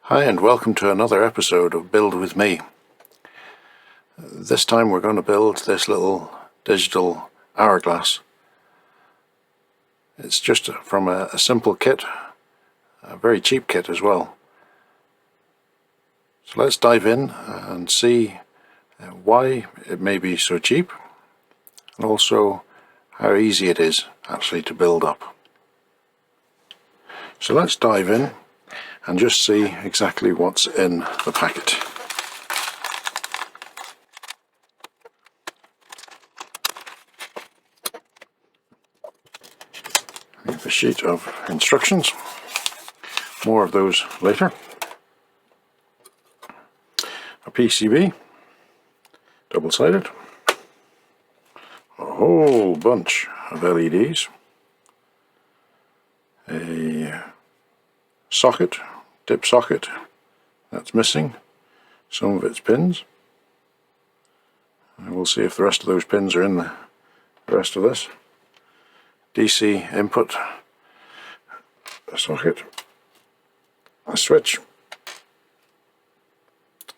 Hi and welcome to another episode of Build With Me. This time we're going to build this little digital hourglass. It's just from a simple kit, a very cheap kit as well. So let's dive in and see why it may be so cheap and also how easy it is actually to build up. So let's dive in and just see exactly what's in the packet. We have a sheet of instructions, more of those later. A PCB, double-sided, a whole bunch of LEDs, a socket, dip socket, that's missing, some of its pins. And we'll see if the rest of those pins are in the rest of this. DC input, a socket, a switch,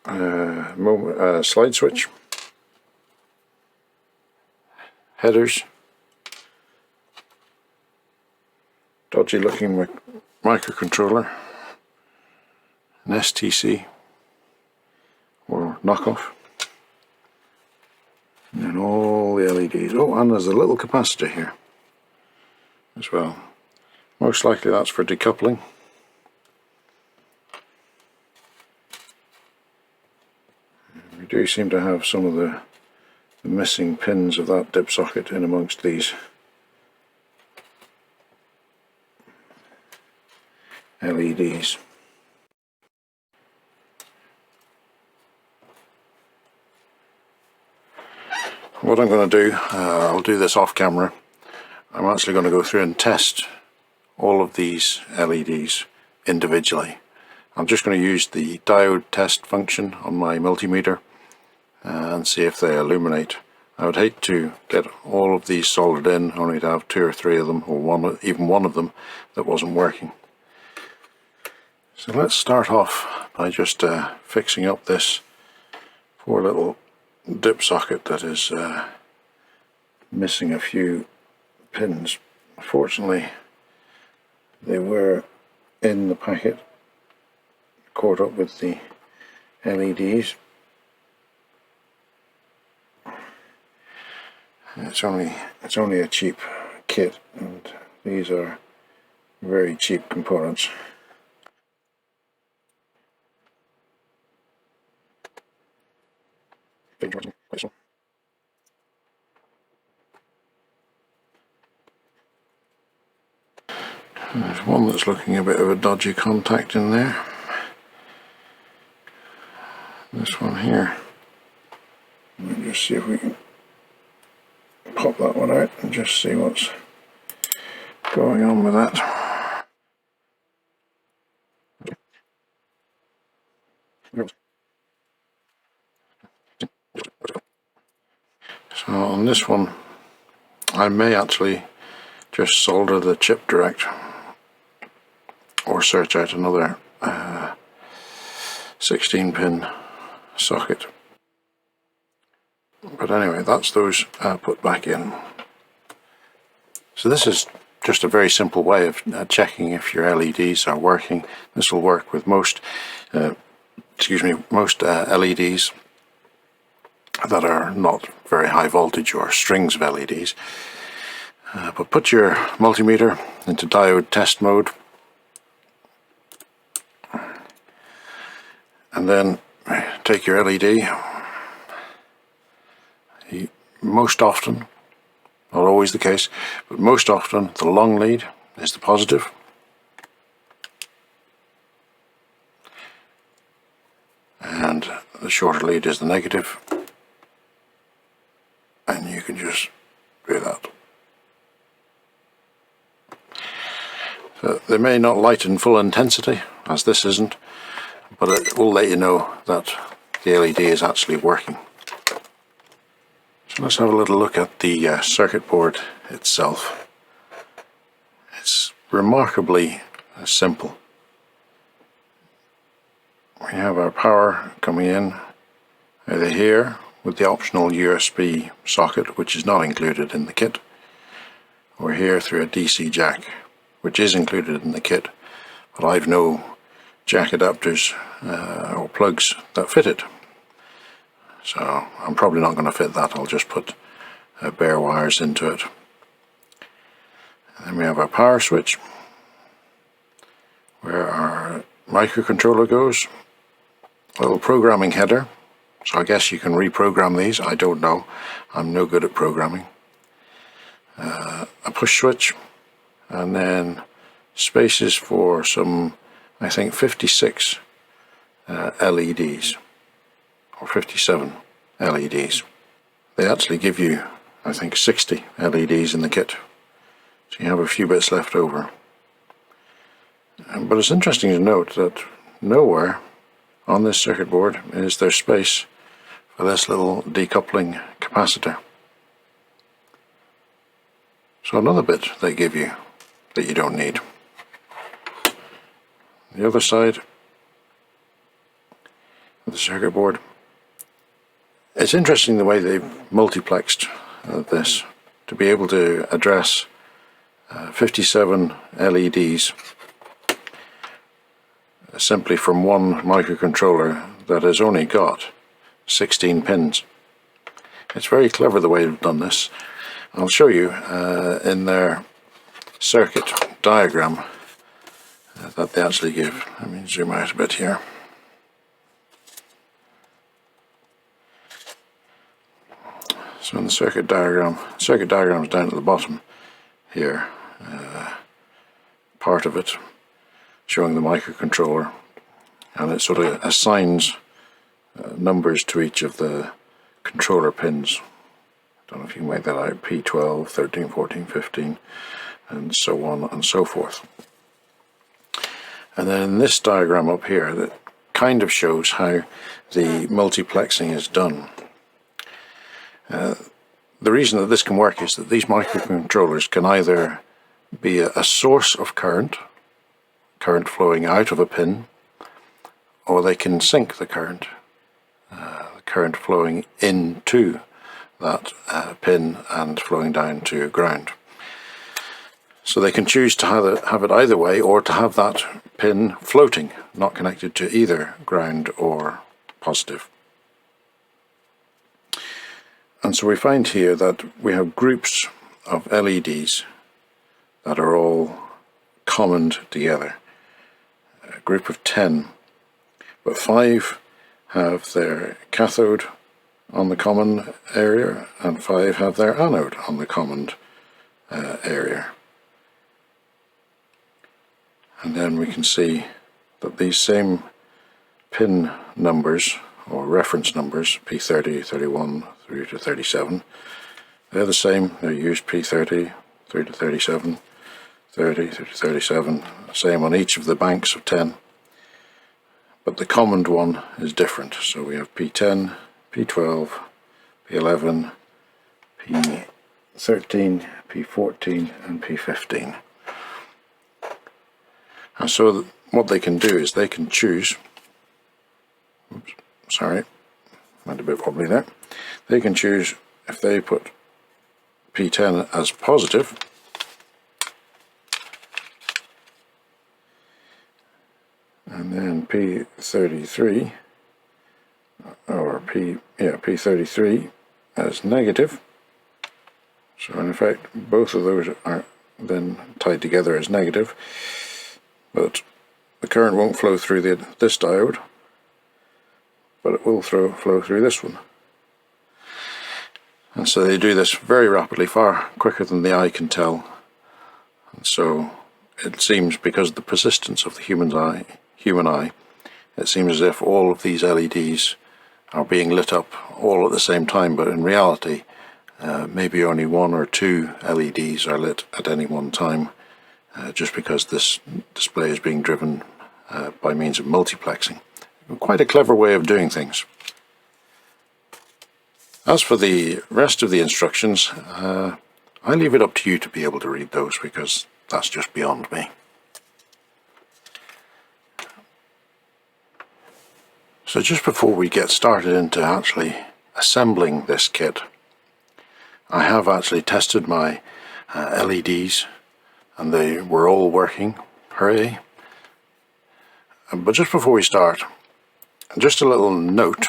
a slide switch, headers, dodgy looking microcontroller, an STC or knockoff, and then all the LEDs. Oh, and there's a little capacitor here as well. Most likely that's for decoupling. We do seem to have some of the missing pins of that dip socket in amongst these LEDs. What I'm going to do, I'll do this off camera. I'm actually going to go through and test all of these LEDs individually. I'm just going to use the diode test function on my multimeter and see if they illuminate. I would hate to get all of these soldered in, only to have 2 or 3 of them, or even one of them that wasn't working. So let's start off by just fixing up this poor little dip socket that is missing a few pins. Fortunately, they were in the packet, caught up with the LEDs. It's only a cheap kit, and these are very cheap components. There's one that's looking a bit of a dodgy contact in there. This one here. Let me just see if we can pop that one out and just see what's going on with that. So on this one, I may actually just solder the chip direct, or search out another 16-pin socket. But anyway, that's those put back in. So this is just a very simple way of checking if your LEDs are working. This will work with most LEDs that are not very high voltage or strings of LEDs. But put your multimeter into diode test mode, and then take your LED. Most often, not always the case, but most often the long lead is the positive, and the shorter lead is the negative, and you can just do that. So they may not light in full intensity, as this isn't, but it will let you know that the LED is actually working. So let's have a little look at the circuit board itself. It's remarkably simple. we have our power coming in either here with the optional USB socket, which is not included in the kit, or here through a DC jack, which is included in the kit, but I've no jack adapters or plugs that fit it, so I'm probably not going to fit that. I'll just put bare wires into it. And then we have our power switch, where our microcontroller goes, a little programming header, so I guess you can reprogram these, I don't know, I'm no good at programming. A push switch, and then spaces for some, I think 56 LEDs, or 57 LEDs. They actually give you, I think, 60 LEDs in the kit, so you have a few bits left over. But it's interesting to note that nowhere on this circuit board is there space for this little decoupling capacitor. So another bit they give you that you don't need. The other side of the circuit board, it's interesting the way they've multiplexed this to be able to address 57 LEDs simply from one microcontroller that has only got 16 pins. It's very clever the way they've done this. I'll show you in their circuit diagram that they actually give. Let me zoom out a bit here. So in the circuit diagram is down at the bottom here, part of it showing the microcontroller, and it sort of assigns numbers to each of the controller pins. I don't know if you can make that out, P12, 13, 14, 15, and so on and so forth. And then in this diagram up here, that kind of shows how the multiplexing is done. The reason that this can work is that these microcontrollers can either be a source of current flowing out of a pin, or they can sink the current flowing into that pin and flowing down to ground. So they can choose to have it either way, or to have that pin floating, not connected to either ground or positive. And so we find here that we have groups of LEDs that are all commoned together. A group of 10, but 5 have their cathode on the common area, and 5 have their anode on the common area. And then we can see that these same pin numbers, or reference numbers, P30, 31 through to 37, they're the same. They're used P30 through to 37, 30 through to 37, same on each of the banks of 10. But the common one is different. So we have P10, P12, P11, P13, P14 and P15. And so what they can do is they can choose, oops, sorry, went a bit wobbly there. They can choose if they put P10 as positive, and then P33 or P33 as negative. So in effect both of those are then tied together as negative, but the current won't flow through this diode, but it will flow through this one. And so they do this very rapidly, far quicker than the eye can tell. And so it seems, because of the persistence of the human eye, it seems as if all of these LEDs are being lit up all at the same time, but in reality maybe only 1 or 2 LEDs are lit at any one time, just because this display is being driven by means of multiplexing. Quite a clever way of doing things. As for the rest of the instructions, I leave it up to you to be able to read those, because that's just beyond me. So just before we get started into actually assembling this kit, I have actually tested my LEDs and they were all working. Hooray! But just before we start, just a little note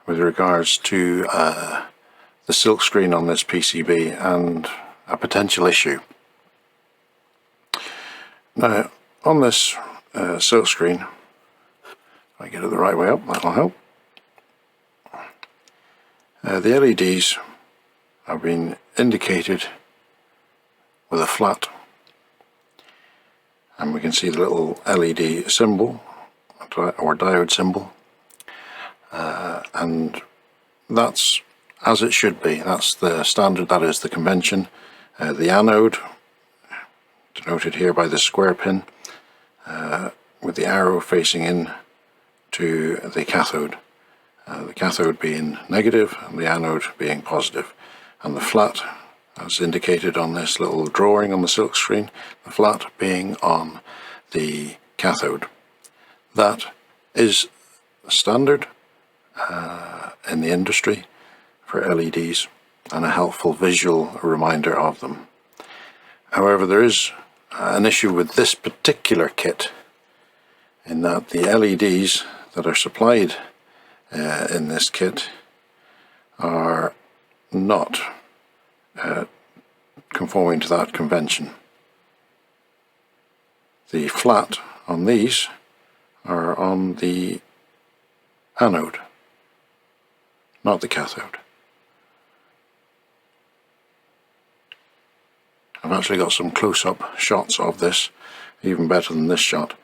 with regards to the silk screen on this PCB and a potential issue. Now on this silk screen, if I get it the right way up, that'll help. The LEDs have been indicated with a flat, and we can see the little LED symbol or diode symbol, and that's as it should be. That's the standard, that is the convention. The anode, denoted here by the square pin, with the arrow facing in to the cathode being negative and the anode being positive, and the flat, as indicated on this little drawing on the silk screen, the flat being on the cathode. That is standard in the industry for LEDs and a helpful visual reminder of them. However, there is an issue with this particular kit in that the LEDs that are supplied in this kit are not conforming to that convention. The flat on these are on the anode, not the cathode. I've actually got some close-up shots of this, even better than this shot,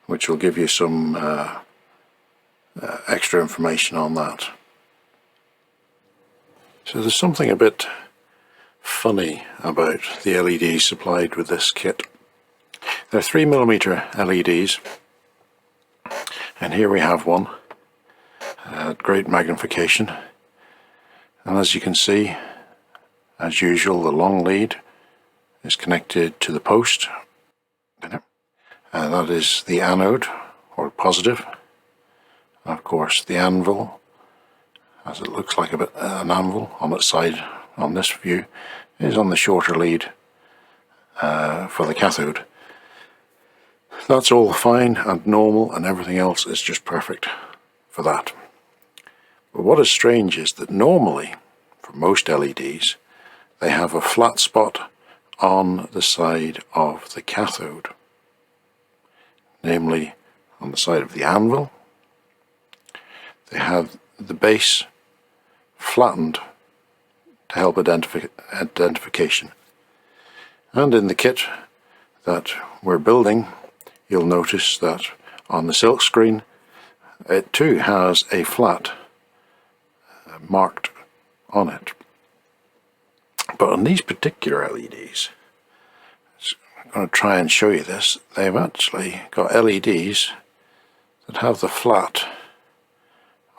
which will give you some extra information on that. So there's something a bit funny about the LEDs supplied with this kit. They're 3mm LEDs, and here we have one at great magnification, and as you can see, as usual, the long lead is connected to the post, and that is the anode or positive. And of course the anvil, as it looks like an anvil on its side on this view, is on the shorter lead for the cathode. That's all fine and normal, and everything else is just perfect for that. But what is strange is that normally, for most LEDs, they have a flat spot on the side of the cathode, namely on the side of the anvil. They have the base flattened to help identification. And in the kit that we're building, you'll notice that on the silk screen it too has a flat marked on it. But on these particular LEDs, I'm going to try and show you this, they've actually got LEDs that have the flat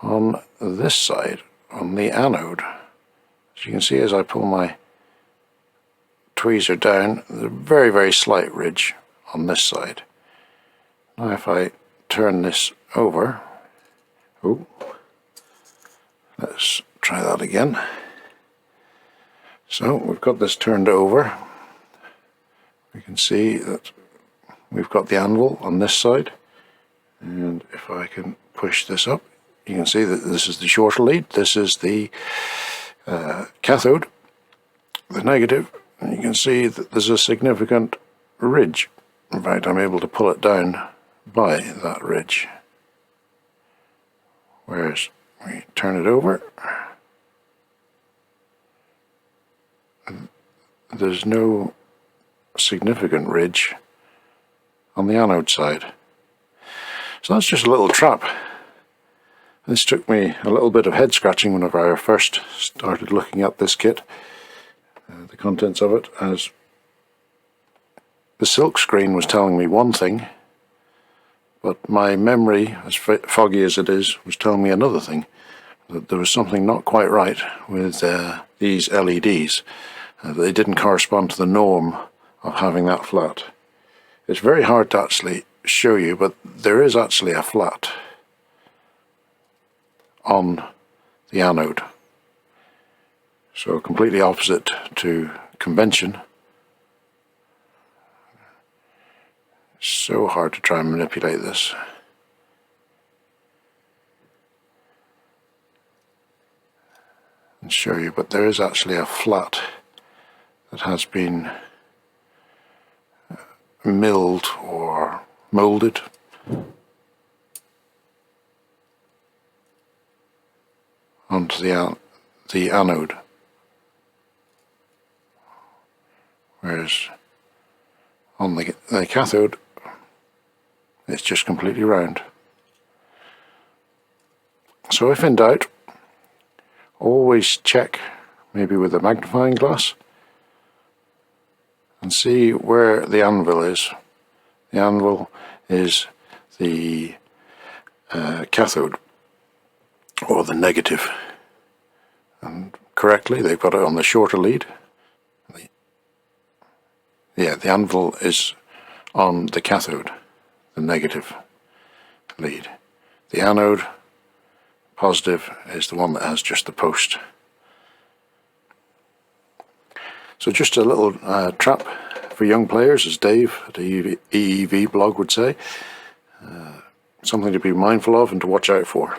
on this side, on the anode. As you can see, as I pull my tweezer down, there's a very, very slight ridge on this side. Now if I turn this over, let's try that again. So we've got this turned over. We can see that we've got the anvil on this side, and if I can push this up, you can see that this is the shorter lead, this is the cathode, the negative, and you can see that there's a significant ridge. In fact, I'm able to pull it down by that ridge. Whereas we turn it over, there's no significant ridge on the anode side. So that's just a little trap. This took me a little bit of head scratching whenever I first started looking at this kit, the contents of it, as the silk screen was telling me one thing, but my memory, as foggy as it is, was telling me another thing, that there was something not quite right with these LEDs. They didn't correspond to the norm of having that flat. It's very hard to actually show you, but there is actually a flat on the anode. So completely opposite to convention. So hard to try and manipulate this. And show you, but there is actually a flat that has been milled or molded onto the anode, whereas on the cathode it's just completely round. So if in doubt, always check maybe with a magnifying glass and see where the anvil is. The anvil is the cathode, or the negative, and correctly they've got it on the shorter lead. Yeah, the anvil is on the cathode, the negative lead. The anode, positive, is the one that has just the post. So just a little trap for young players, as Dave at the EEV blog would say. Something to be mindful of and to watch out for.